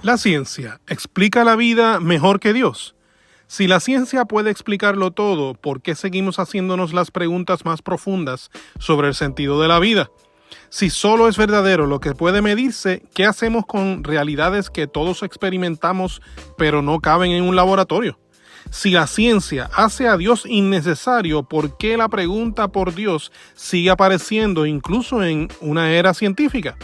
La ciencia explica la vida mejor que Dios. Si la ciencia puede explicarlo todo, ¿por qué seguimos haciéndonos las preguntas más profundas sobre el sentido de la vida? Si solo es verdadero lo que puede medirse, ¿qué hacemos con realidades que todos experimentamos pero no caben en un laboratorio? Si la ciencia hace a Dios innecesario, ¿por qué la pregunta por Dios sigue apareciendo incluso en una era científica?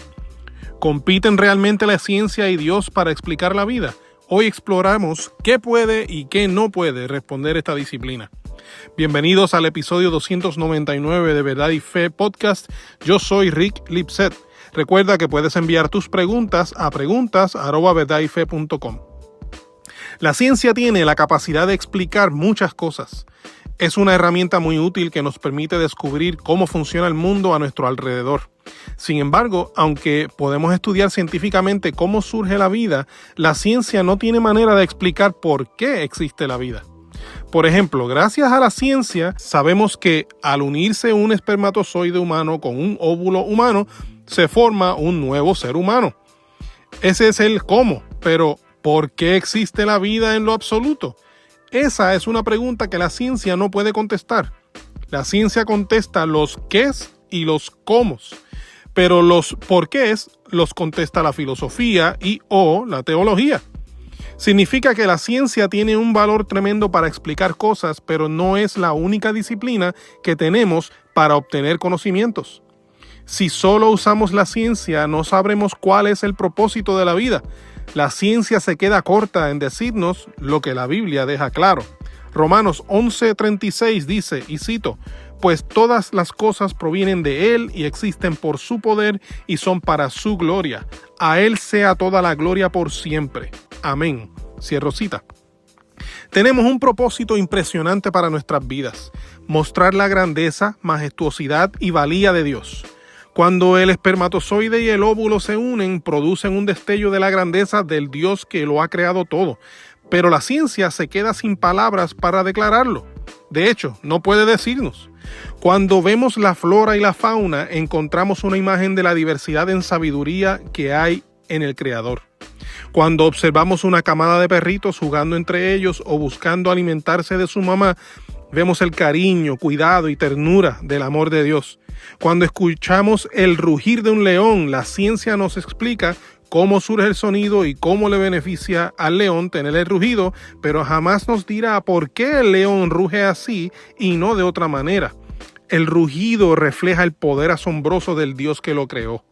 ¿Compiten realmente la ciencia y Dios para explicar la vida? Hoy exploramos qué puede y qué no puede responder esta disciplina. Bienvenidos al episodio 299 de Verdad y Fe Podcast. Yo soy Rick Lipset. Recuerda que puedes enviar tus preguntas a preguntas@verdadyfe.com. La ciencia tiene la capacidad de explicar muchas cosas. Es una herramienta muy útil que nos permite descubrir cómo funciona el mundo a nuestro alrededor. Sin embargo, aunque podemos estudiar científicamente cómo surge la vida, la ciencia no tiene manera de explicar por qué existe la vida. Por ejemplo, gracias a la ciencia, sabemos que al unirse un espermatozoide humano con un óvulo humano, se forma un nuevo ser humano. Ese es el cómo, pero ¿por qué existe la vida en lo absoluto? Esa es una pregunta que la ciencia no puede contestar. La ciencia contesta los qués y los cómos, pero los porqués los contesta la filosofía o la teología. Significa que la ciencia tiene un valor tremendo para explicar cosas, pero no es la única disciplina que tenemos para obtener conocimientos. Si solo usamos la ciencia, no sabremos cuál es el propósito de la vida. La ciencia se queda corta en decirnos lo que la Biblia deja claro. Romanos 11:36 dice, y cito, pues todas las cosas provienen de Él y existen por su poder y son para su gloria. A Él sea toda la gloria por siempre. Amén. Cierro cita. Tenemos un propósito impresionante para nuestras vidas: mostrar la grandeza, majestuosidad y valía de Dios. Cuando el espermatozoide y el óvulo se unen, producen un destello de la grandeza del Dios que lo ha creado todo. Pero la ciencia se queda sin palabras para declararlo. De hecho, no puede decirnos. Cuando vemos la flora y la fauna, encontramos una imagen de la diversidad en sabiduría que hay en el Creador. Cuando observamos una camada de perritos jugando entre ellos o buscando alimentarse de su mamá, vemos el cariño, cuidado y ternura del amor de Dios. Cuando escuchamos el rugir de un león, la ciencia nos explica cómo surge el sonido y cómo le beneficia al león tener el rugido, pero jamás nos dirá por qué el león ruge así y no de otra manera. El rugido refleja el poder asombroso del Dios que lo creó.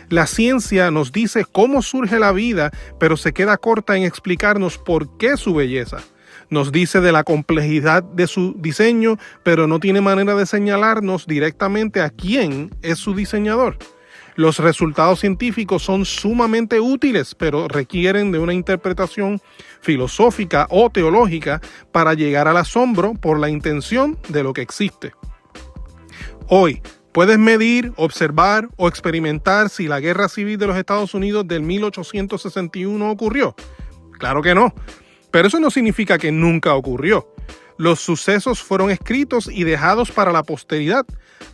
La ciencia nos dice cómo surge la vida, pero se queda corta en explicarnos por qué su belleza. Nos dice de la complejidad de su diseño, pero no tiene manera de señalarnos directamente a quién es su diseñador. Los resultados científicos son sumamente útiles, pero requieren de una interpretación filosófica o teológica para llegar al asombro por la intención de lo que existe. Hoy, ¿puedes medir, observar o experimentar si la Guerra Civil de los Estados Unidos del 1861 ocurrió? Claro que no. Pero eso no significa que nunca ocurrió. Los sucesos fueron escritos y dejados para la posteridad,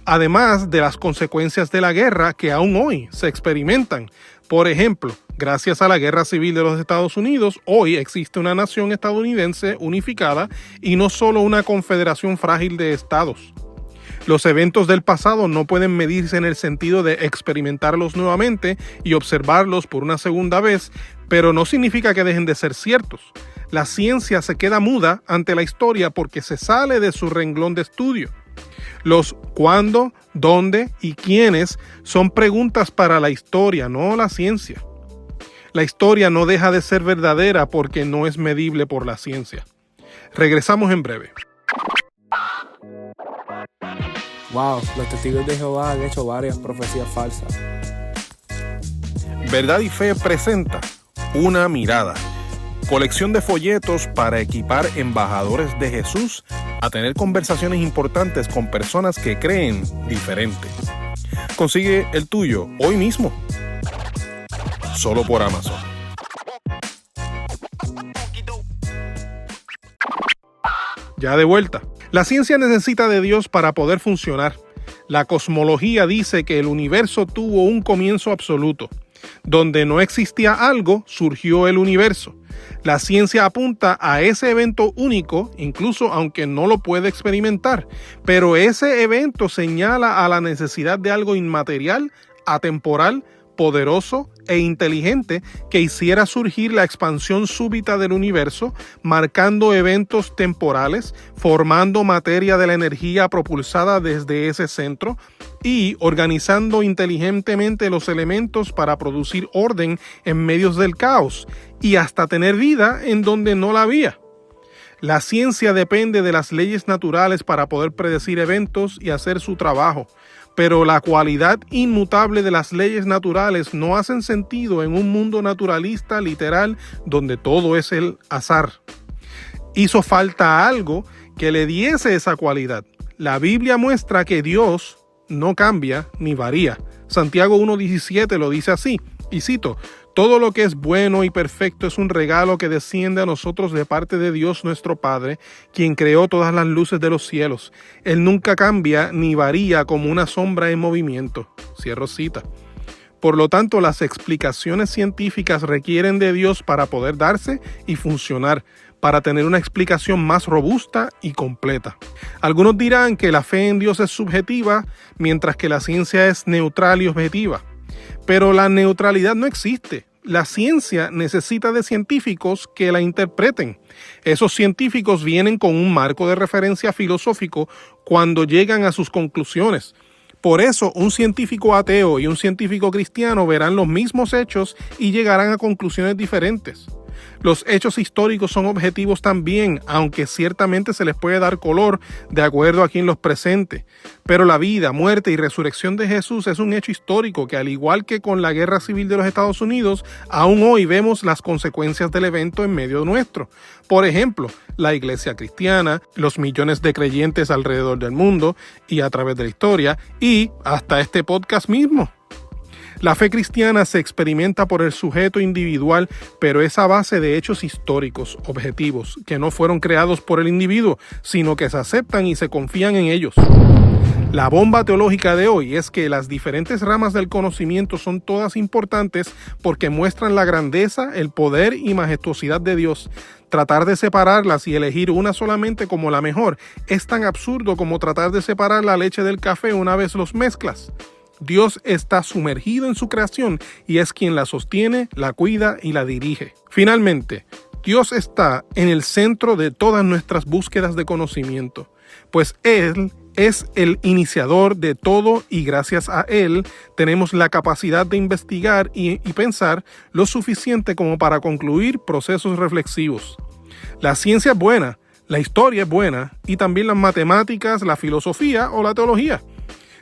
además de las consecuencias de la guerra que aún hoy se experimentan. Por ejemplo, gracias a la Guerra Civil de los Estados Unidos, hoy existe una nación estadounidense unificada y no solo una confederación frágil de estados. Los eventos del pasado no pueden medirse en el sentido de experimentarlos nuevamente y observarlos por una segunda vez, pero no significa que dejen de ser ciertos. La ciencia se queda muda ante la historia porque se sale de su renglón de estudio. Los cuándo, dónde y quiénes son preguntas para la historia, no la ciencia. La historia no deja de ser verdadera porque no es medible por la ciencia. Regresamos en breve. Wow, los testigos de Jehová han hecho varias profecías falsas. Verdad y Fe presenta Una Mirada, colección de folletos para equipar embajadores de Jesús a tener conversaciones importantes con personas que creen diferente. Consigue el tuyo hoy mismo, solo por Amazon. Ya de vuelta. La ciencia necesita de Dios para poder funcionar. La cosmología dice que el universo tuvo un comienzo absoluto. Donde no existía algo, surgió el universo. La ciencia apunta a ese evento único, incluso aunque no lo puede experimentar, pero ese evento señala a la necesidad de algo inmaterial, atemporal, poderoso e inteligente que hiciera surgir la expansión súbita del universo, marcando eventos temporales, formando materia de la energía propulsada desde ese centro y organizando inteligentemente los elementos para producir orden en medio del caos y hasta tener vida en donde no la había. La ciencia depende de las leyes naturales para poder predecir eventos y hacer su trabajo, pero la cualidad inmutable de las leyes naturales no hacen sentido en un mundo naturalista literal donde todo es el azar. Hizo falta algo que le diese esa cualidad. La Biblia muestra que Dios no cambia ni varía. Santiago 1:17 lo dice así, y cito: todo lo que es bueno y perfecto es un regalo que desciende a nosotros de parte de Dios nuestro Padre, quien creó todas las luces de los cielos. Él nunca cambia ni varía como una sombra en movimiento. Cierro cita. Por lo tanto, las explicaciones científicas requieren de Dios para poder darse y funcionar, para tener una explicación más robusta y completa. Algunos dirán que la fe en Dios es subjetiva, mientras que la ciencia es neutral y objetiva. Pero la neutralidad no existe. La ciencia necesita de científicos que la interpreten. Esos científicos vienen con un marco de referencia filosófico cuando llegan a sus conclusiones. Por eso, un científico ateo y un científico cristiano verán los mismos hechos y llegarán a conclusiones diferentes. Los hechos históricos son objetivos también, aunque ciertamente se les puede dar color de acuerdo a quien los presente. Pero la vida, muerte y resurrección de Jesús es un hecho histórico que, al igual que con la Guerra Civil de los Estados Unidos, aún hoy vemos las consecuencias del evento en medio nuestro. Por ejemplo, la iglesia cristiana, los millones de creyentes alrededor del mundo y a través de la historia, y hasta este podcast mismo. La fe cristiana se experimenta por el sujeto individual, pero es a base de hechos históricos, objetivos, que no fueron creados por el individuo, sino que se aceptan y se confían en ellos. La bomba teológica de hoy es que las diferentes ramas del conocimiento son todas importantes porque muestran la grandeza, el poder y majestuosidad de Dios. Tratar de separarlas y elegir una solamente como la mejor es tan absurdo como tratar de separar la leche del café una vez los mezclas. Dios está sumergido en su creación y es quien la sostiene, la cuida y la dirige. Finalmente, Dios está en el centro de todas nuestras búsquedas de conocimiento, pues Él es el iniciador de todo y gracias a Él tenemos la capacidad de investigar y pensar lo suficiente como para concluir procesos reflexivos. La ciencia es buena, la historia es buena y también las matemáticas, la filosofía o la teología.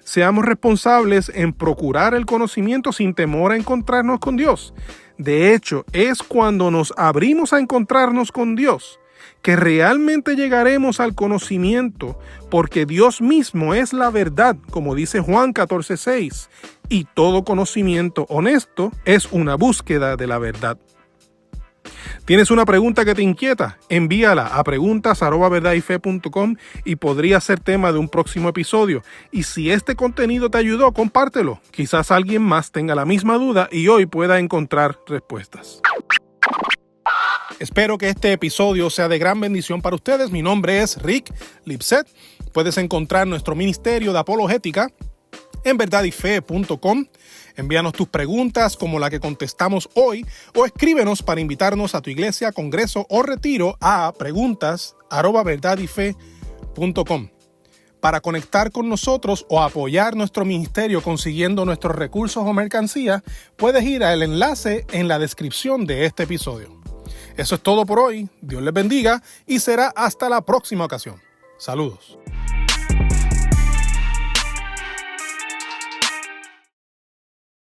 Seamos responsables en procurar el conocimiento sin temor a encontrarnos con Dios. De hecho, es cuando nos abrimos a encontrarnos con Dios que realmente llegaremos al conocimiento, porque Dios mismo es la verdad, como dice Juan 14:6, y todo conocimiento honesto es una búsqueda de la verdad. ¿Tienes una pregunta que te inquieta? Envíala a preguntas@verdadyfe.com y podría ser tema de un próximo episodio. Y si este contenido te ayudó, compártelo. Quizás alguien más tenga la misma duda y hoy pueda encontrar respuestas. Espero que este episodio sea de gran bendición para ustedes. Mi nombre es Rick Lipset. Puedes encontrar nuestro ministerio de apologética en verdadyfe.com. Envíanos tus preguntas como la que contestamos hoy o escríbenos para invitarnos a tu iglesia, congreso o retiro a preguntas@verdadyfe.com. Para conectar con nosotros o apoyar nuestro ministerio consiguiendo nuestros recursos o mercancía, puedes ir al enlace en la descripción de este episodio. Eso es todo por hoy. Dios les bendiga y será hasta la próxima ocasión. Saludos.